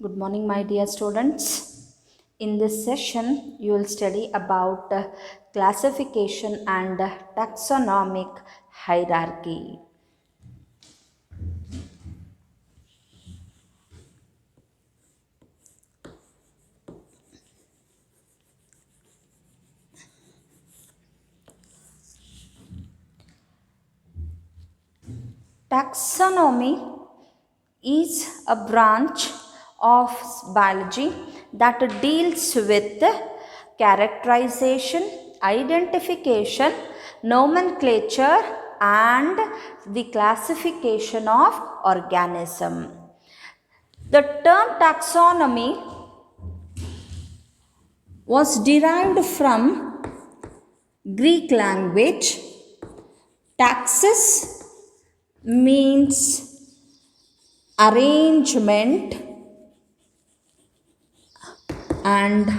Good morning, my dear students. In this session, you will study about classification and taxonomic hierarchy. Taxonomy is a branch of biology that deals with characterization, identification, nomenclature, and the classification of organism. The term taxonomy was derived from Greek language. Taxis means arrangement and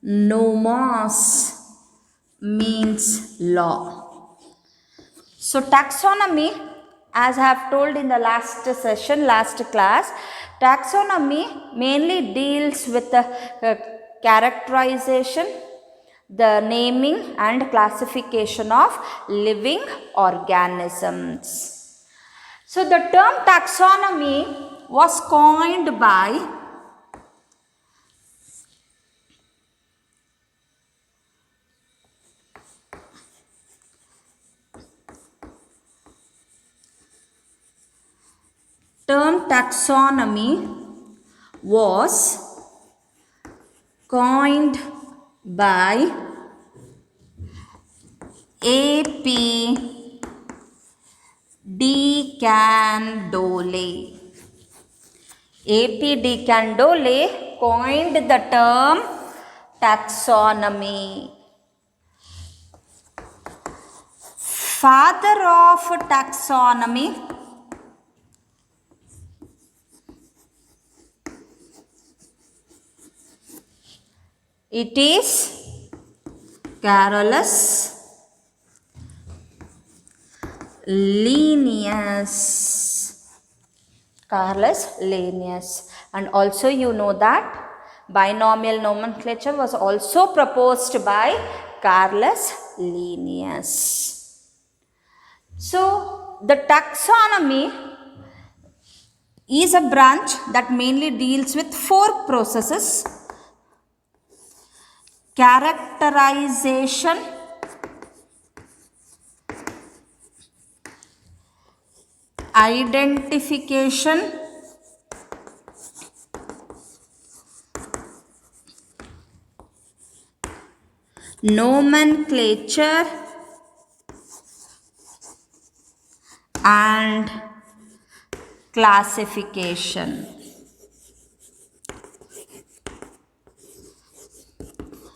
nomos means law. So taxonomy, as I have told in the last session, last class, taxonomy mainly deals with the characterization, the naming and classification of living organisms. So the term taxonomy was coined by was coined by A.P. de Candolle. A.P. de Candolle coined the term taxonomy. Father of taxonomy it is Carolus Linnaeus. Carolus Linnaeus. And also you know that binomial nomenclature was also proposed by Carolus Linnaeus. So the taxonomy is a branch that mainly deals with four processes: characterization, identification, nomenclature, and classification.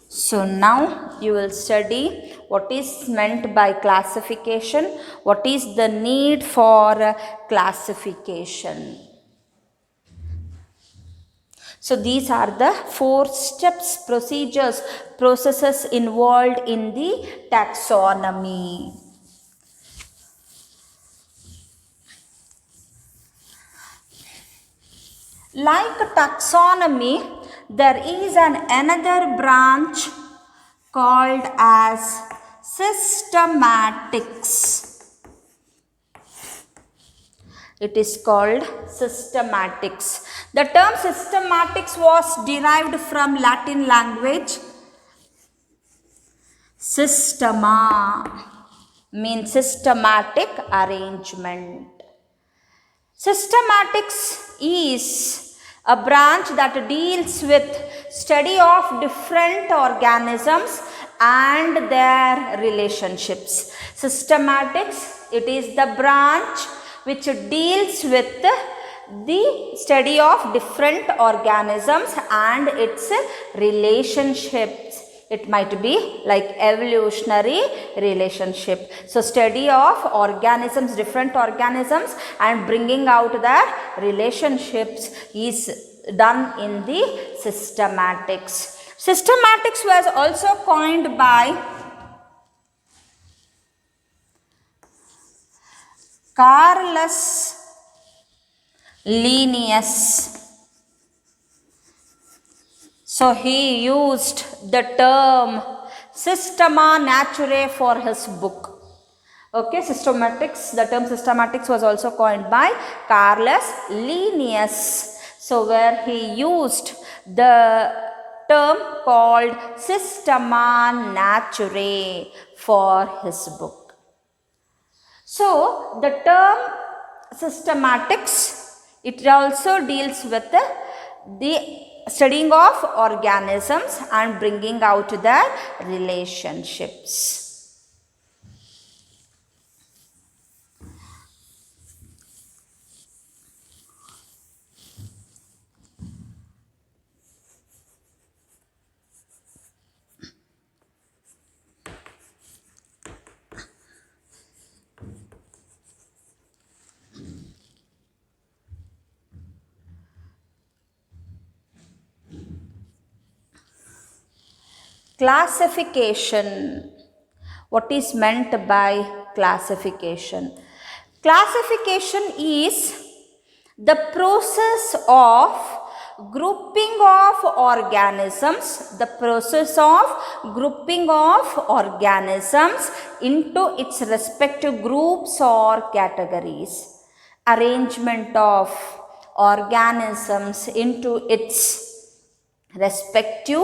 So now you will study what is meant by classification, what is the need for classification. So these are the 4 steps, procedures, processes involved in the taxonomy. Like taxonomy, there is another branch called as systematics. It is called systematics. The term systematics was derived from Latin language. Systema means systematic arrangement. Systematics is a branch that deals with study of different organisms and their relationships. Systematics, it is the branch which deals with the study of different organisms and its relationships. It might be like evolutionary relationship. So study of organisms, different organisms, and bringing out their relationships is done in the systematics. Systematics was also coined by Carolus Linnaeus. So he used the term Systema Naturae for his book. Okay, systematics, the term systematics was also coined by Carolus Linnaeus. So where he used the term called Systema Naturae for his book. So the term systematics, it also deals with the studying of organisms and bringing out their relationships. Classification. What is meant by classification? Classification is the process of grouping of organisms, into its respective groups or categories. Arrangement of organisms into its respective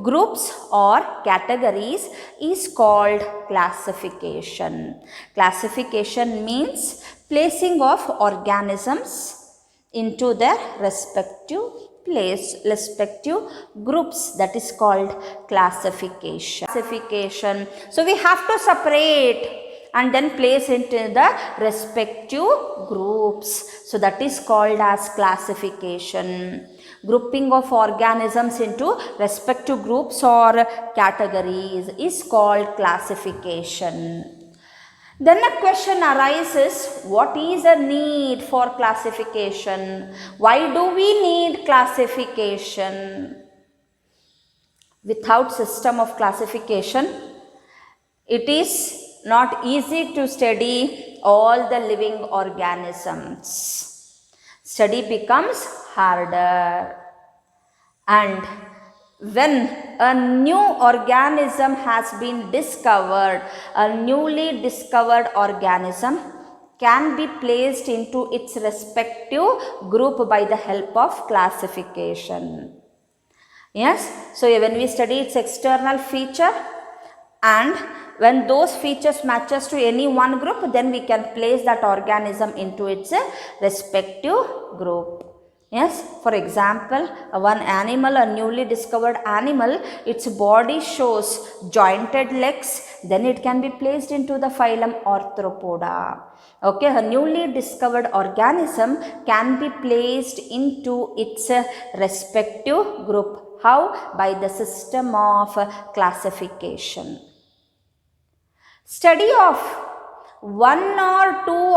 groups or categories is called classification. Classification means placing of organisms into their respective groups, that is called classification. So we have to separate and then place into the respective groups. So that is called as classification. Grouping of organisms into respective groups or categories is called classification. Then a question arises, what is the need for classification? Why do we need classification? Without system of classification, it is not easy to study all the living organisms. Study becomes harder, and when a new organism has been discovered, a newly discovered organism can be placed into its respective group by the help of classification. Yes, so when we study its external feature, and when those features matches to any one group, then we can place that organism into its respective group. Yes, for example, one animal, a newly discovered animal, its body shows jointed legs, then it can be placed into the phylum Arthropoda. Okay, a newly discovered organism can be placed into its respective group. How? By the system of classification. Study of one or two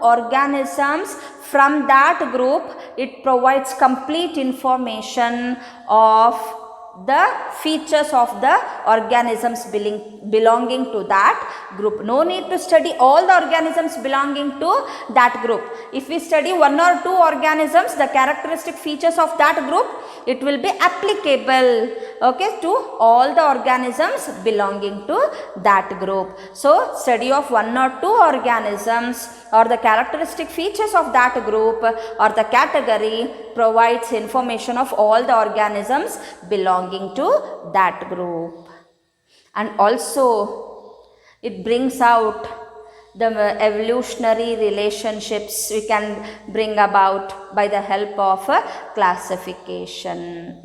organisms from that group, it provides complete information of the features of the organisms belonging to that group. No need to study all the organisms belonging to that group. If we study one or two organisms, the characteristic features of that group, it will be applicable, okay, to all the organisms belonging to that group. So study of one or two organisms or the characteristic features of that group or the category provides information of all the organisms belonging to that group. And also it brings out the evolutionary relationships we can bring about by the help of classification.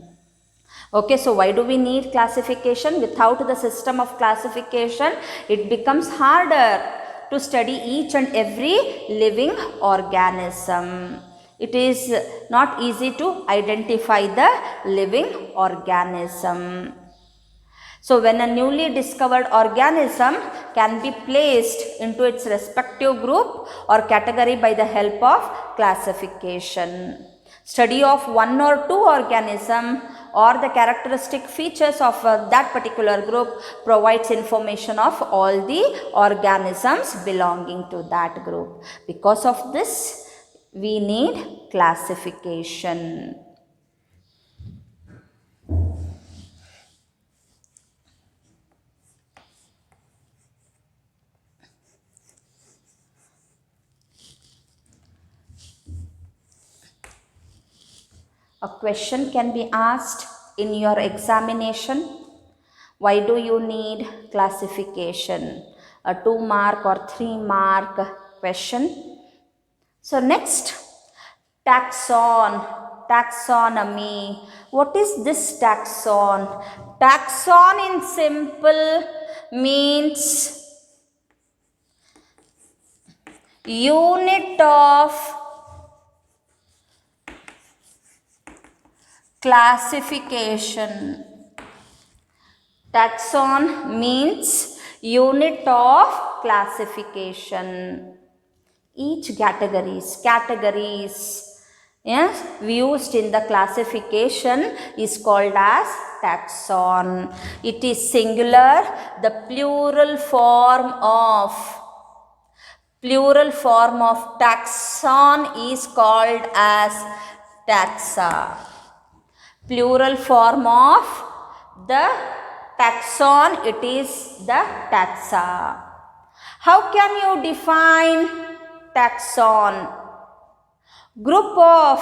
Okay, so why do we need classification? Without the system of classification, it becomes harder to study each and every living organism. It is not easy to identify the living organism. So when a newly discovered organism can be placed into its respective group or category by the help of classification. Study of one or two organism or the characteristic features of that particular group provides information of all the organisms belonging to that group. Because of this, We need classification. A question can be asked in your examination. Why do you need classification? A 2-mark or 3-mark question. So next, taxonomy. What is this taxon? Taxon in simple means unit of classification. Taxon means unit of classification. Each categories yes, used in the classification is called as taxon. It is singular. The plural form of taxon is called as taxa. Plural form of the taxon, it is the taxa. How can you define taxon? Group of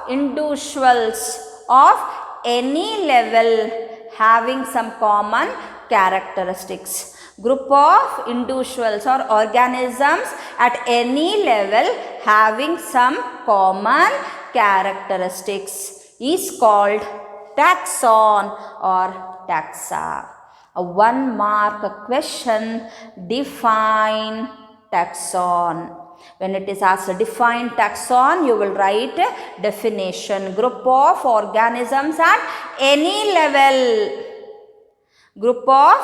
individuals of any level having some common characteristics. Group of individuals or organisms at any level having some common characteristics is called taxon or taxa. A 1-mark question, define taxon. When it is asked define taxon, you will write definition. Group of organisms at any level. Group of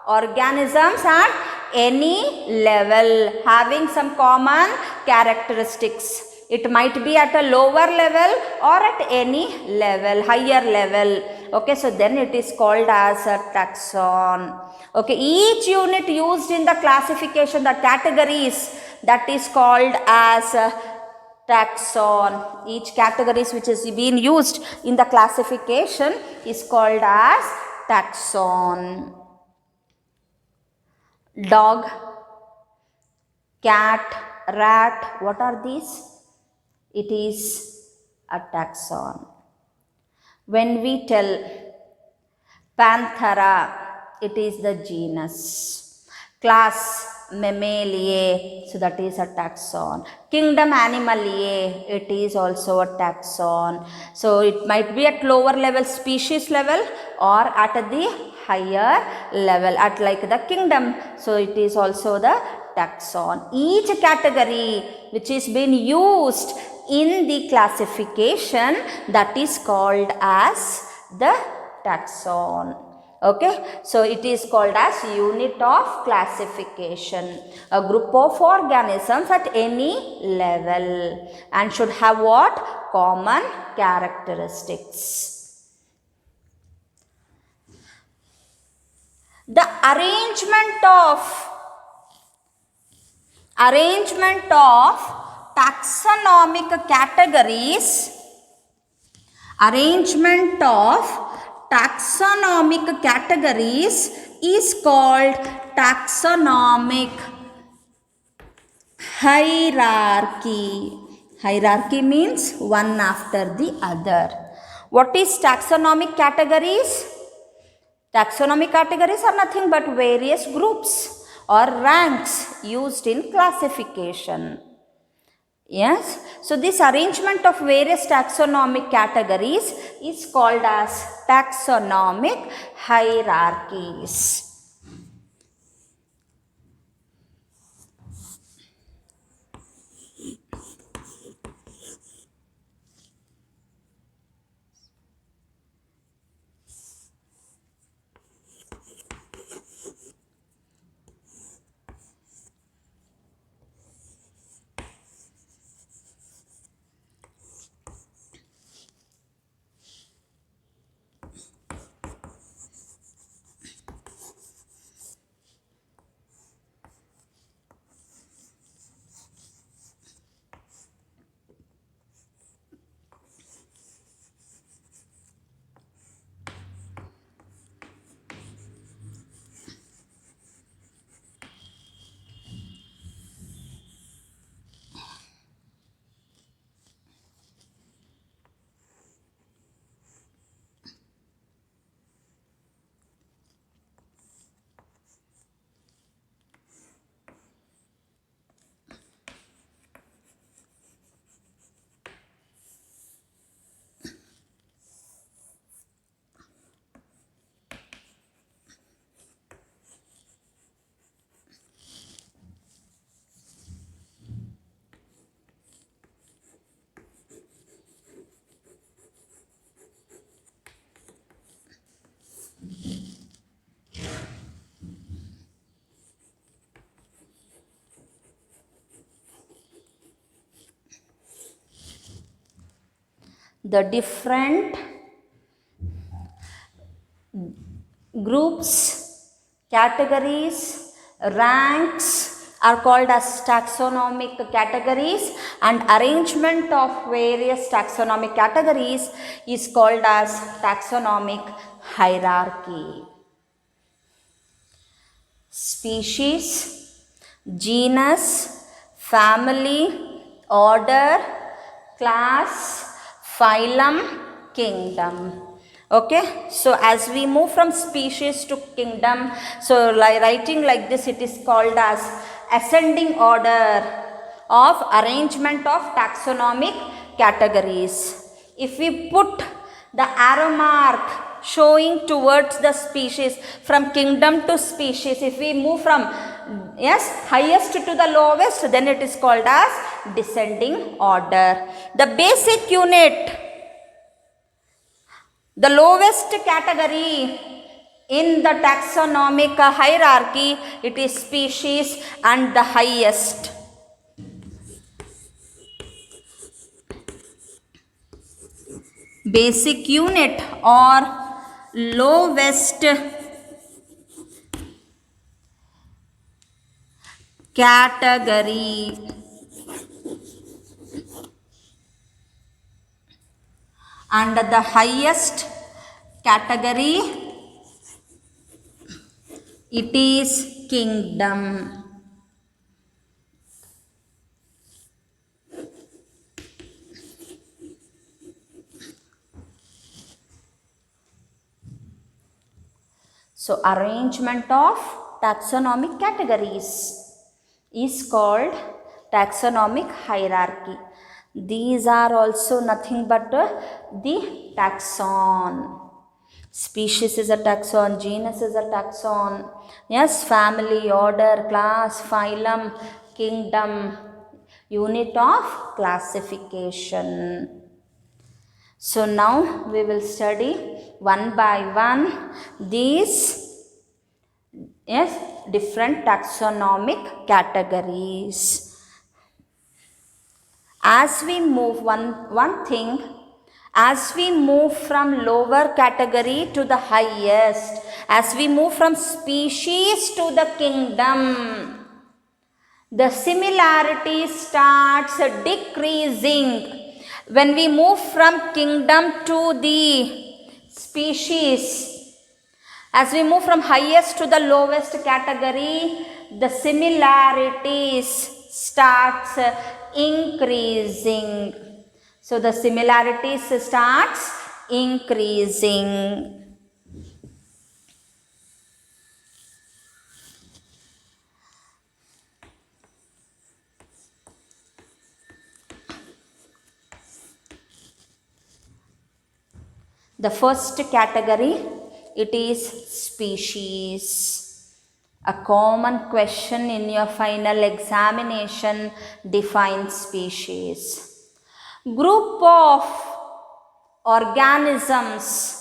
organisms at any level having some common characteristics. It might be at a lower level or at any level, higher level. Okay, so then it is called as a taxon. Okay, each unit used in the classification, the categories, that is called as a taxon. Each categories which is being used in the classification is called as taxon. Dog, cat, rat, what are these? It is a taxon. When we tell Panthera, it is the genus. Class Mammaliae, so that is a taxon. Kingdom Animaliae, it is also a taxon. So it might be at lower level, species level, or at the higher level, at like the kingdom. So it is also the taxon. Each category which is being used in the classification, that is called as the taxon. Okay, so it is called as unit of classification. A group of organisms at any level and should have what? Common characteristics. The arrangement of taxonomic categories. Arrangement of taxonomic categories is called taxonomic hierarchy. Hierarchy means one after the other. What is taxonomic categories? Taxonomic categories are nothing but various groups or ranks used in classification. Yes, so this arrangement of various taxonomic categories is called as taxonomic hierarchies. the different groups, categories, ranks are called as taxonomic categories, and arrangement of various taxonomic categories is called as taxonomic hierarchy. Species, genus, family, order, class, phylum, kingdom. Okay, so as we move from species to kingdom, so writing like this, it is called as ascending order of arrangement of taxonomic categories. If we put the arrow mark showing towards the species from kingdom to species, if we move from highest to the lowest, then it is called as descending order. The basic unit, the lowest category in the taxonomic hierarchy, it is species, and the highest. Basic unit or lowest category and the highest category, it is kingdom. So arrangement of taxonomic categories is called taxonomic hierarchy. These are also nothing but the taxon. Species is a taxon, genus is a taxon, yes, family, order, class, phylum, kingdom, unit of classification. So now we will study one by one these different taxonomic categories. As we move one thing, as we move from lower category to the highest, as we move from species to the kingdom, the similarity starts decreasing. When we move from kingdom to the species, as we move from highest to the lowest category, the similarities starts increasing. So the similarities starts increasing. The first category, it is species. A common question in your final examination defines species. Group of organisms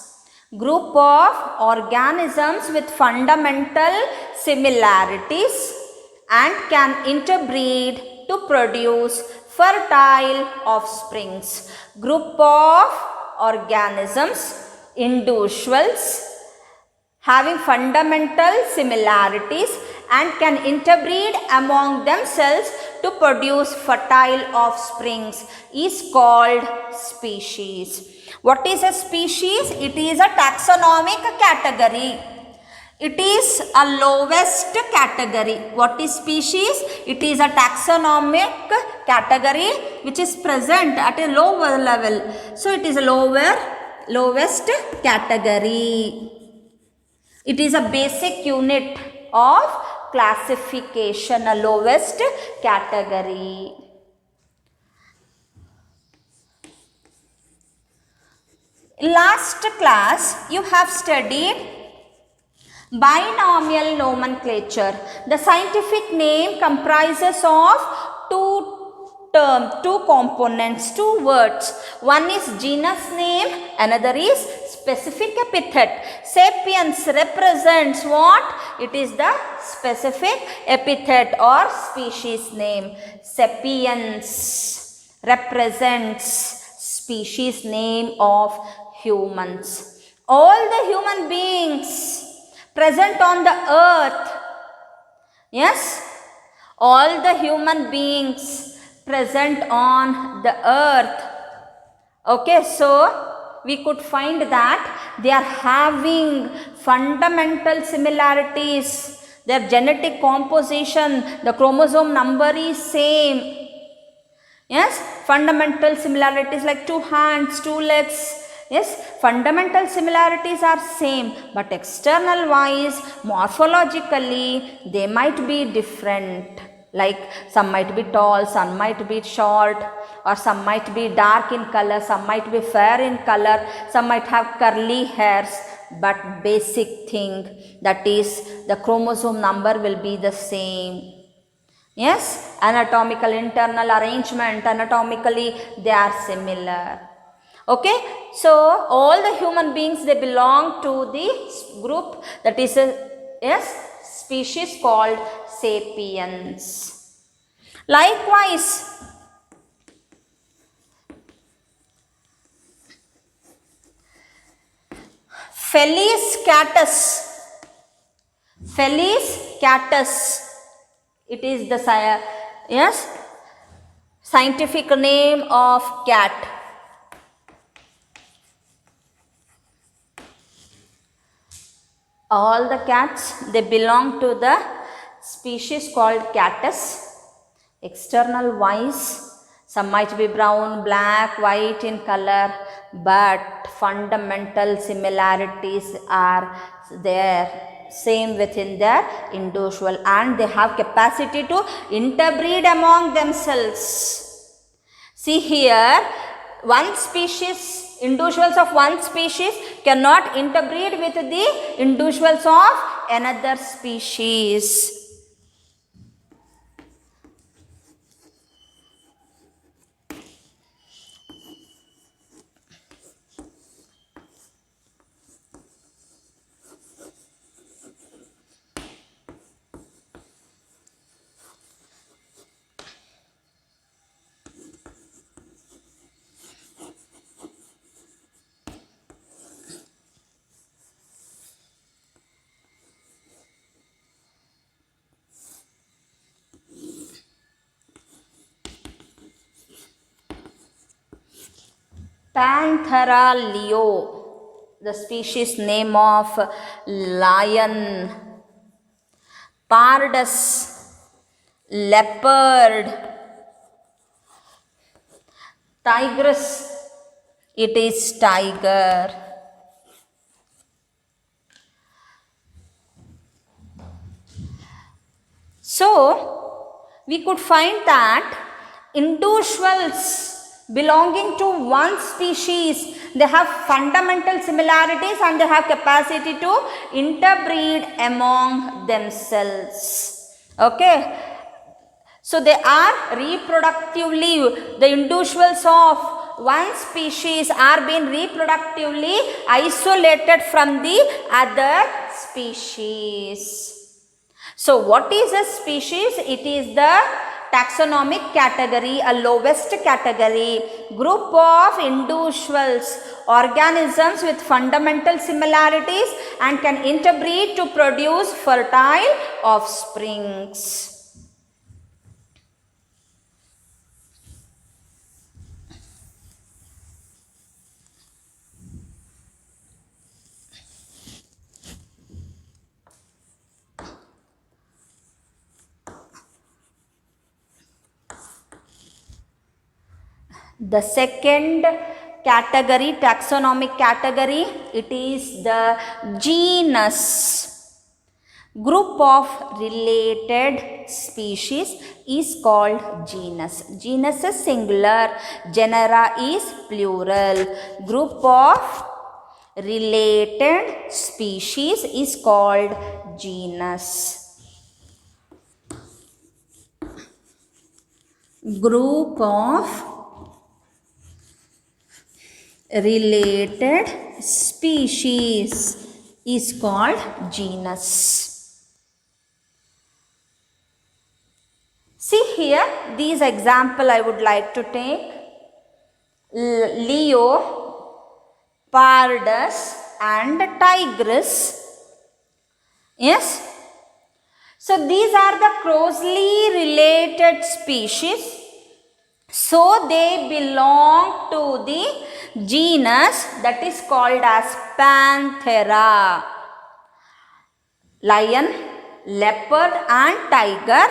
with fundamental similarities and can interbreed to produce fertile offsprings. Group of organisms, individuals having fundamental similarities and can interbreed among themselves to produce fertile offsprings is called species. What is a species? It is a taxonomic category. It is a lowest category. What is species? It is a taxonomic category which is present at a lower level. So it is a lowest category. It is a basic unit of classification, a lowest category. In last class, you have studied binomial nomenclature. The scientific name comprises of two components, two words. One is genus name, another is specific epithet. Sapiens represents what? It is the specific epithet or species name. Sapiens represents species name of humans. All the human beings present on the earth, yes, all the human beings present on the earth. Okay, so we could find that they are having fundamental similarities. Their genetic composition, the chromosome number is same. Yes, fundamental similarities like 2 hands, 2 legs. Yes, fundamental similarities are same, but external wise, morphologically, they might be different. Like some might be tall, some might be short, or some might be dark in color, some might be fair in color, some might have curly hairs, but basic thing, that is the chromosome number will be the same. Yes, anatomical internal arrangement, anatomically they are similar. Okay, so all the human beings, they belong to the group, that is a species called sapiens. Likewise, Felis catus, it is the scientific name of cat. All the cats, they belong to the species called catus. External wise, some might be brown, black, white in color, but fundamental similarities are there, same within their individual, and they have capacity to interbreed among themselves. See here, one species, individuals of one species cannot interbreed with the individuals of another species. Panthera leo, the species name of lion. Pardus, leopard. Tigress, it is tiger. So, we could find that individuals belonging to one species, they have fundamental similarities and they have capacity to interbreed among themselves. Okay. So, they are reproductively, the individuals of one species are being reproductively isolated from the other species. So, what is a species? It is the taxonomic category, a lowest category, group of individuals, organisms with fundamental similarities and can interbreed to produce fertile offsprings. The second category, taxonomic category, it is the genus. Group of related species is called genus. Genus is singular, genera is plural. Group of related species is called genus. Group of related species is called genus. See here, these example I would like to take. Leopardus and Tigris. Yes. So these are the closely related species. So they belong to the genus that is called as Panthera. Lion, leopard and tiger,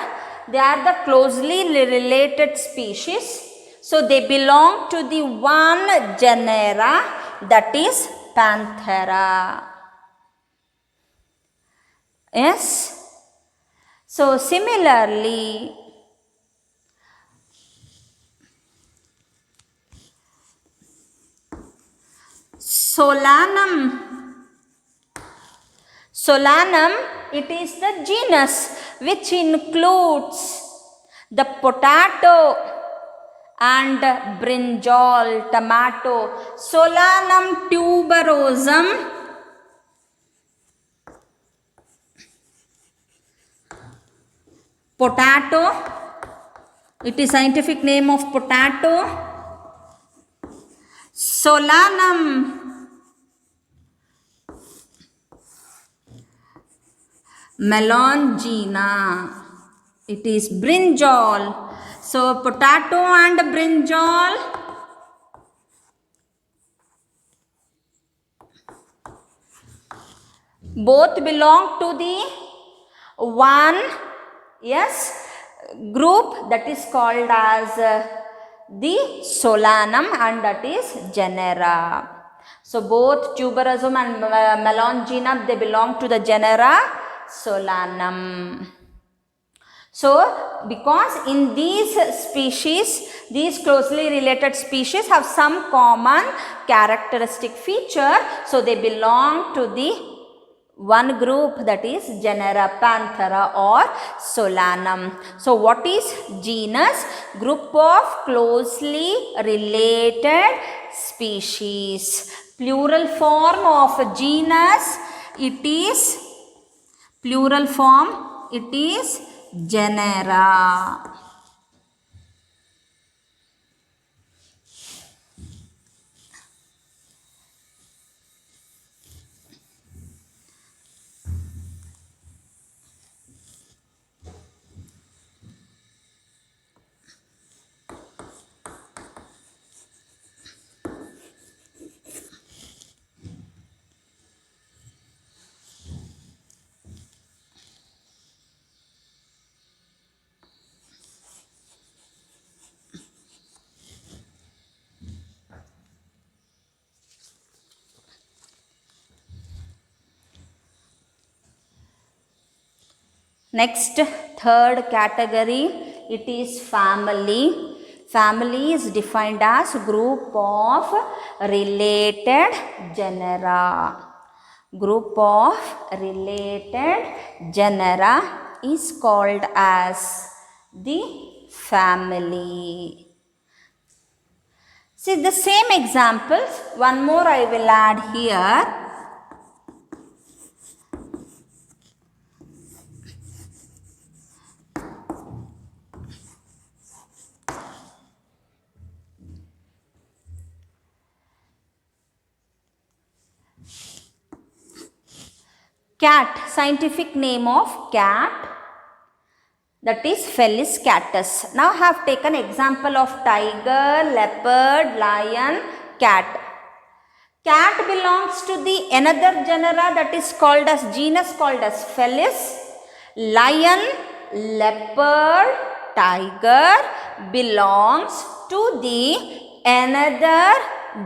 they are the closely related species. So they belong to the one genera that is Panthera. Yes. So similarly, Solanum, it is the genus which includes the potato and brinjal, tomato. Solanum tuberosum, potato, it is scientific name of potato. Solanum melongena, it is brinjal. So potato and brinjal, both belong to the one, yes, group that is called as the Solanum, and that is genera. So both tuberosum and melongena, they belong to the genera Solanum. So because in these species, these closely related species have some common characteristic feature, so they belong to the one group that is genera Panthera or Solanum. So what is genus? Group of closely related species. Plural form of genus, it is plural form, it is genera. Next, third category, it is family. Family is defined as group of related genera. Group of related genera is called as the family. See the same examples, one more I will add here. Cat, scientific name of cat, that is Felis catus. Now I have taken example of tiger, leopard, lion, cat. Cat belongs to the another genera that is called as genus called as Felis. Lion, leopard, tiger belongs to the another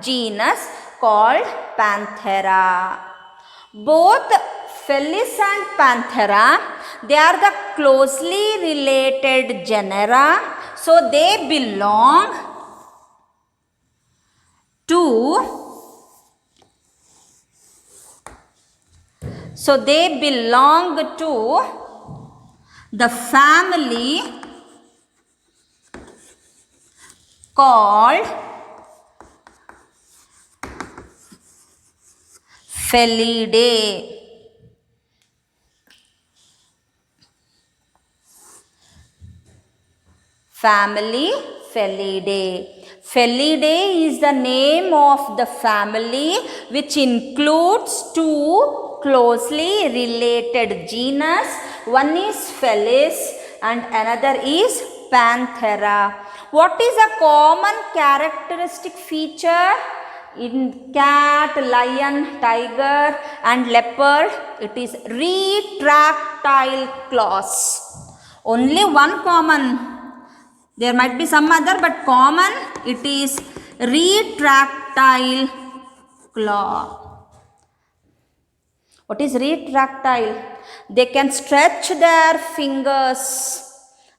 genus called Panthera. Both Felis and Panthera, they are the closely related genera, so they belong to the family called Felidae. Family Felidae. Felidae is the name of the family which includes two closely related genus. One is Felis and another is Panthera. What is a common characteristic feature in cat, lion, tiger and leopard? It is retractile claws. Only one common. There might be some other, but common it is retractile claw. What is retractile? They can stretch their fingers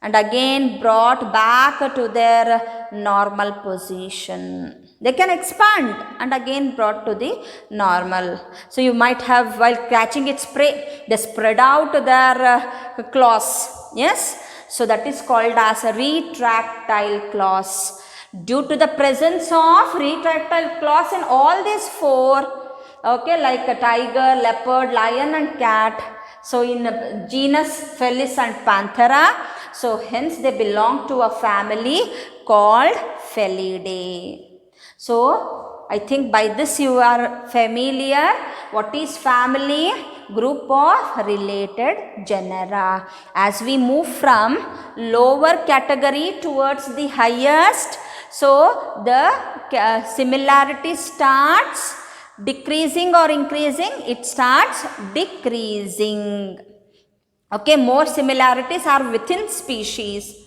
and again brought back to their normal position. They can expand and again brought to the normal. So you might have, while catching its prey, they spread out their claws. Yes. So that is called as a retractile claws. Due to the presence of retractile claws in all these four, okay, like a tiger, leopard, lion and cat. So in genus Felis and Panthera, so hence they belong to a family called Felidae. So I think by this you are familiar. What is family? Group of related genera. As we move from lower category towards the highest, so the similarity starts decreasing or increasing, it starts decreasing. Okay, more similarities are within species.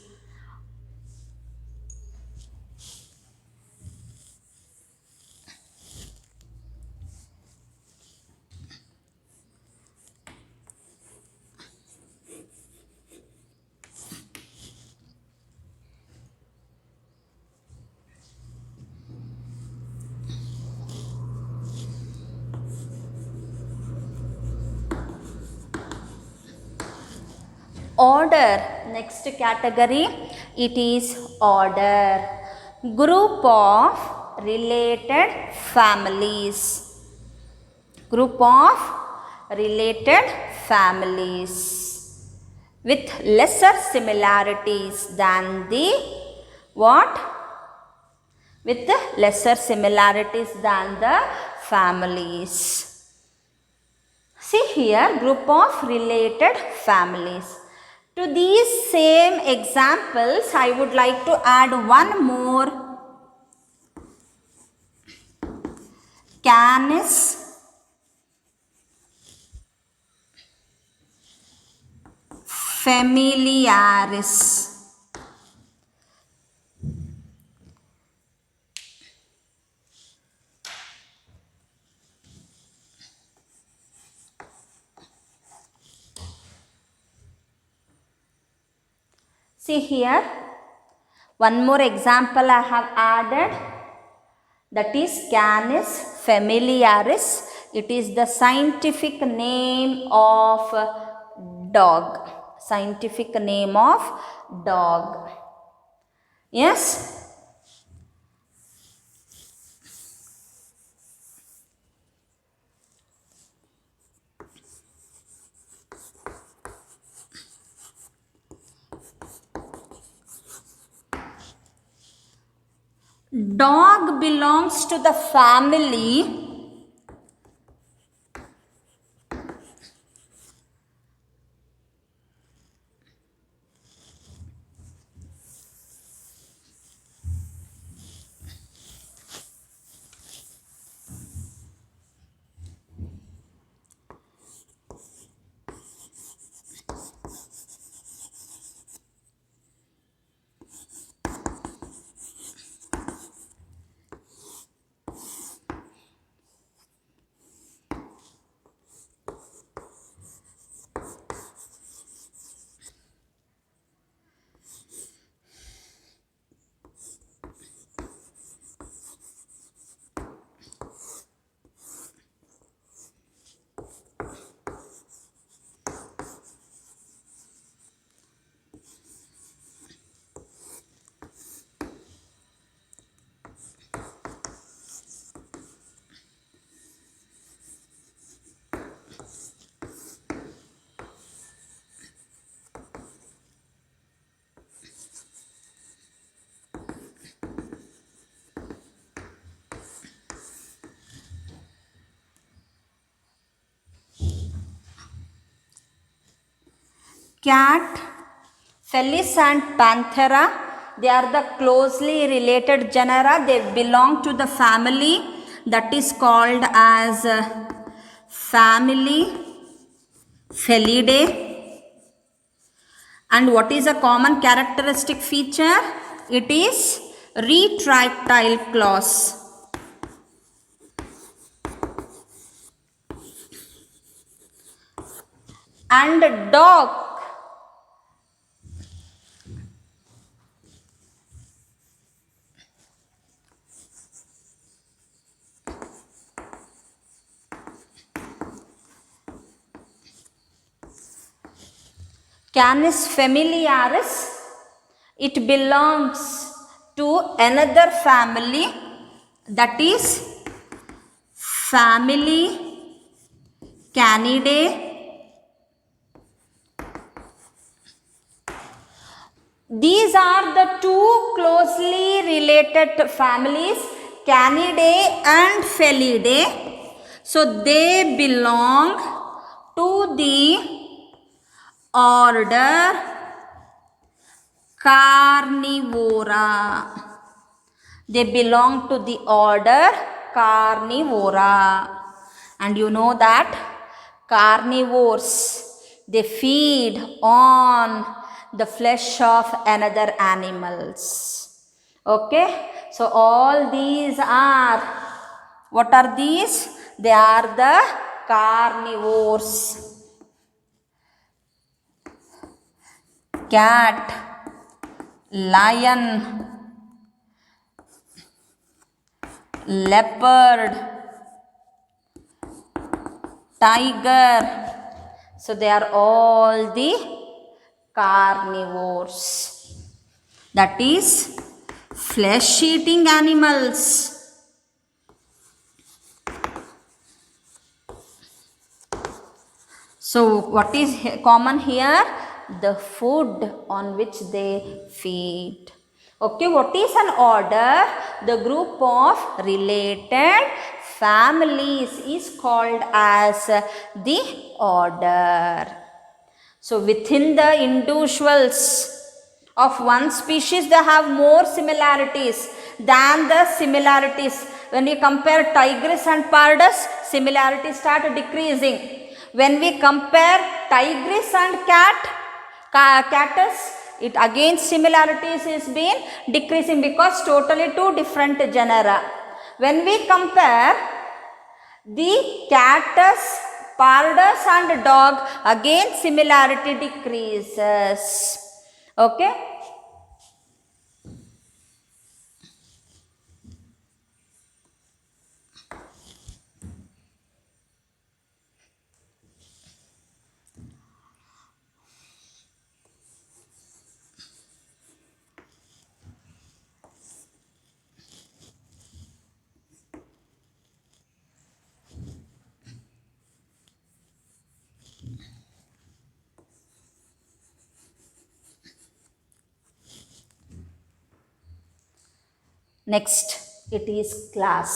Order, next category, it is order. Group of related families. Group of related families with lesser similarities than the what? With the lesser similarities than the families. See here, group of related families. To these same examples, I would like to add one more. Canis familiaris. See here, one more example I have added, that is Canis familiaris. It is the scientific name of dog. Scientific name of dog. Yes. Dog belongs to the family cat, Felis and Panthera. They are the closely related genera. They belong to the family that is called as family Felidae. And what is a common characteristic feature? It is retractile claws. And dog. Canis familiaris, it belongs to another family, that is family Canidae. These are the two closely related families, Canidae and Felidae. So they belong to the order Carnivora. They belong to the order Carnivora. And you know that carnivores, they feed on the flesh of another animals. Okay. So all these are, what are these? They are the carnivores. Cat, lion, leopard, tiger. So they are all the carnivores. That is flesh eating animals. So what is common here? The food on which they feed. Okay, what is an order? The group of related families is called as the order. So within the individuals of one species, they have more similarities than the similarities. When we compare Tigris and Pardus, similarities start decreasing. When we compare Tigris and Catus, it again similarities is been decreasing because totally two different genera. When we compare the Catus, Pardus and dog, again similarity decreases. Okay. Next, it is class.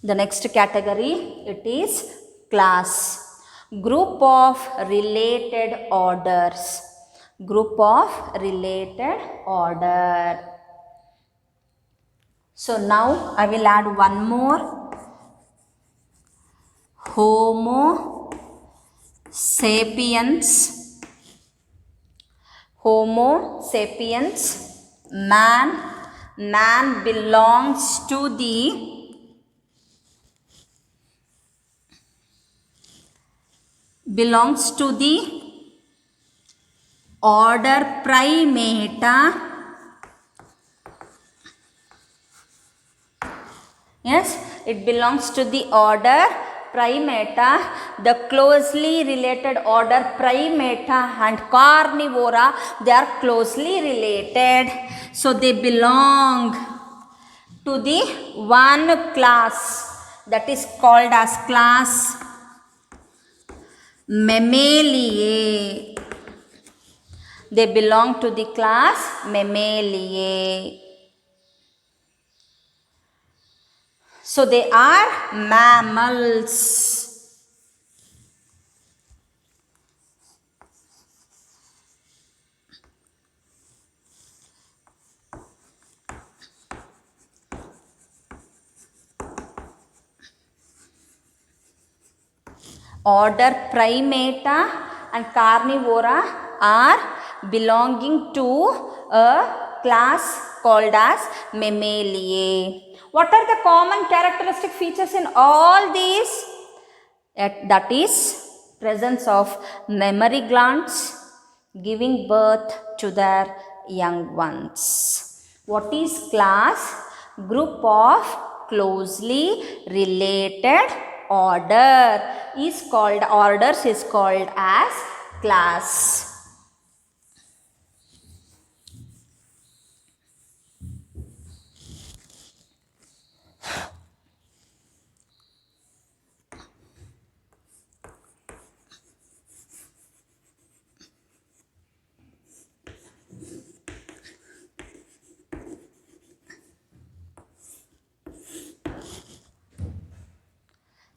The next category, it is class. Group of related orders. Group of related order. So now I will add one more. Homo sapiens. Homo sapiens, man. Man belongs to the order Primata. Yes, it belongs to the order Primata. The closely related order Primata and Carnivora, they are closely related. So they belong to the one class that is called as class Mammaliae. They belong to the class Mammaliae. So they are mammals. Order Primata and Carnivora are belonging to a class called as Mammaliae. What are the common characteristic features in all these? That is presence of mammary glands giving birth to their young ones. What is class? Group of closely related orders is called as class.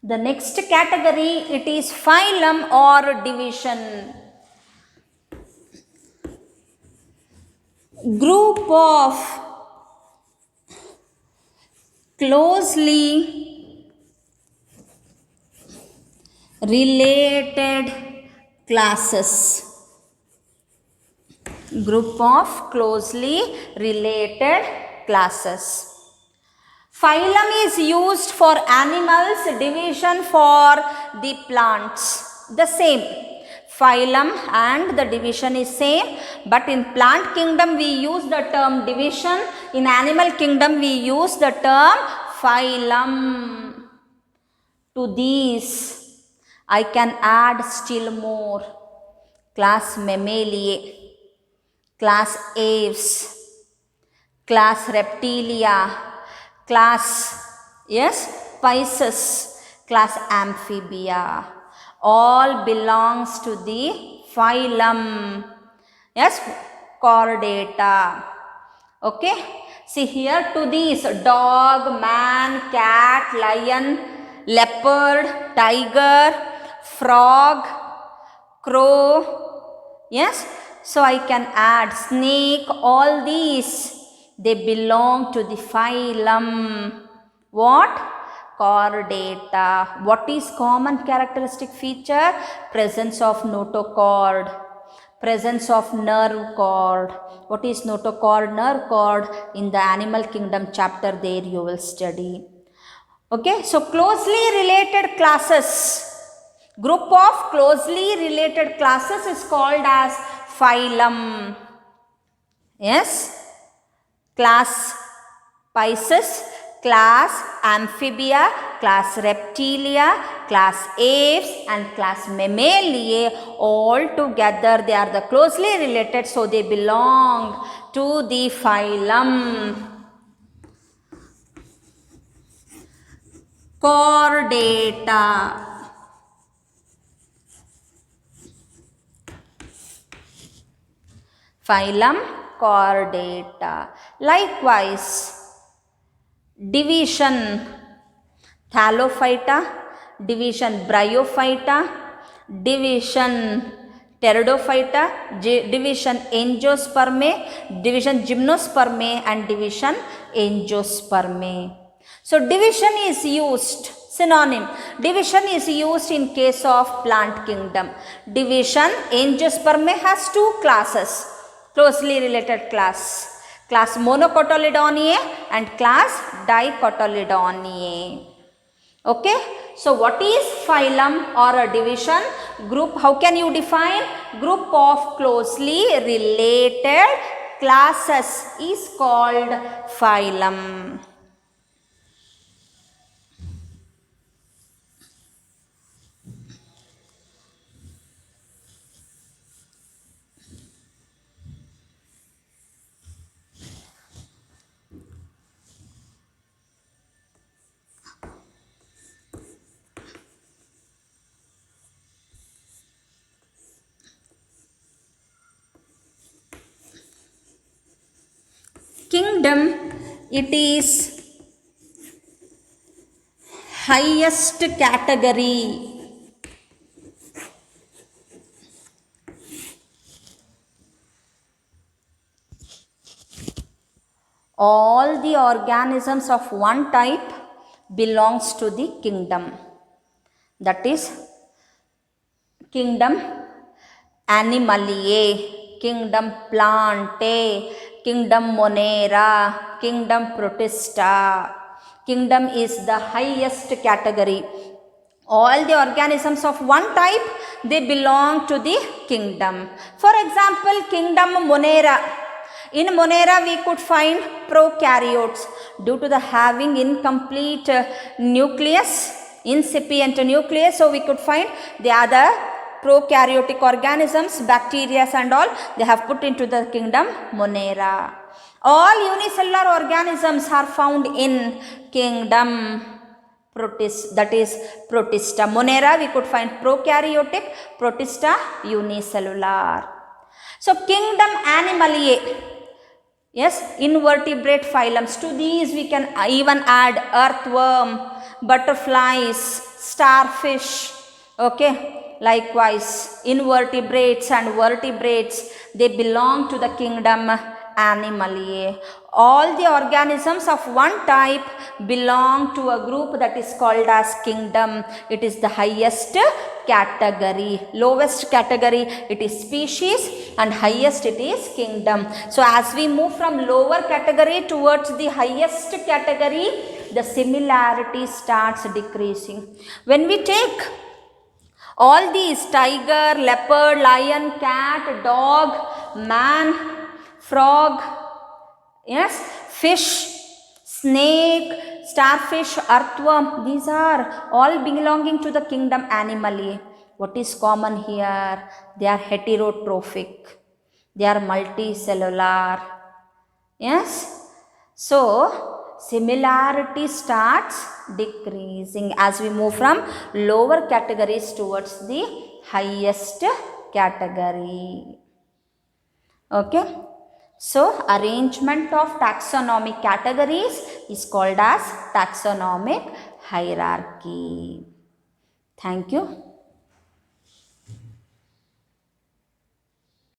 The next category, it is phylum or division. Group of closely related classes. Group of closely related classes. Phylum is used for animals, division for the plants. The same. Phylum and the division is same, but in plant kingdom we use the term division. In animal kingdom we use the term phylum. To these I can add still more. Class Mammaliae, class Aves, class Reptilia, class Pisces, class Amphibia. All belongs to the phylum Chordata. Okay, see here, to these dog, man, cat, lion, leopard, tiger, frog, crow, so I can add snake. All these, they belong to the phylum what? Chordata. What is common characteristic feature? Presence of notochord, presence of nerve cord. What is notochord, nerve cord? In the animal kingdom chapter there you will study. Okay, so closely related classes, group of closely related classes is called as phylum. Class Pisces, class Amphibia, class Reptilia, class Aves and class Mammaliae. All together they are the closely related, so they belong to the phylum Chordata. Phylum Chordata. Likewise, division Thallophyta, division Bryophyta, division Pteridophyta, division Angiospermae, division Gymnospermae and division Angiospermae. So division is used, synonym, division is used in case of plant kingdom. Division Angiospermae has two classes, closely related class, class Monocotyledoniae and class Dicotyledoniae. Okay, so what is phylum or a division? Group, how can you define? Group of closely related classes is called phylum. Kingdom, it is highest category. All the organisms of one type belongs to the kingdom. That is kingdom Animaliae, kingdom Plantae, kingdom Monera, kingdom Protista. Kingdom is the highest category. All the organisms of one type, they belong to the kingdom. For example, kingdom Monera. In Monera we could find prokaryotes. Due to the having incomplete nucleus, incipient nucleus, so we could find the other prokaryotic organisms, bacteria and all, they have put into the kingdom Monera. All unicellular organisms are found in kingdom Protista, that is Protista. Monera we could find prokaryotic, Protista unicellular. So kingdom Animaliae, yes, invertebrate phylums. To these we can even add earthworm, butterflies, starfish. Okay, likewise invertebrates and vertebrates, they belong to the kingdom Animaliae. All the organisms of one type belong to a group that is called as kingdom. It is the highest category. Lowest category it is species and highest it is kingdom. So as we move from lower category towards the highest category, the similarity starts decreasing. When we take all these tiger, leopard, lion, cat, dog, man, frog, yes, fish, snake, starfish, earthworm, these are all belonging to the kingdom Animaliae. What is common here? They are heterotrophic. They are multicellular. Yes. So similarity starts decreasing as we move from lower categories towards the highest category. Okay. So arrangement of taxonomic categories is called as taxonomic hierarchy. Thank you.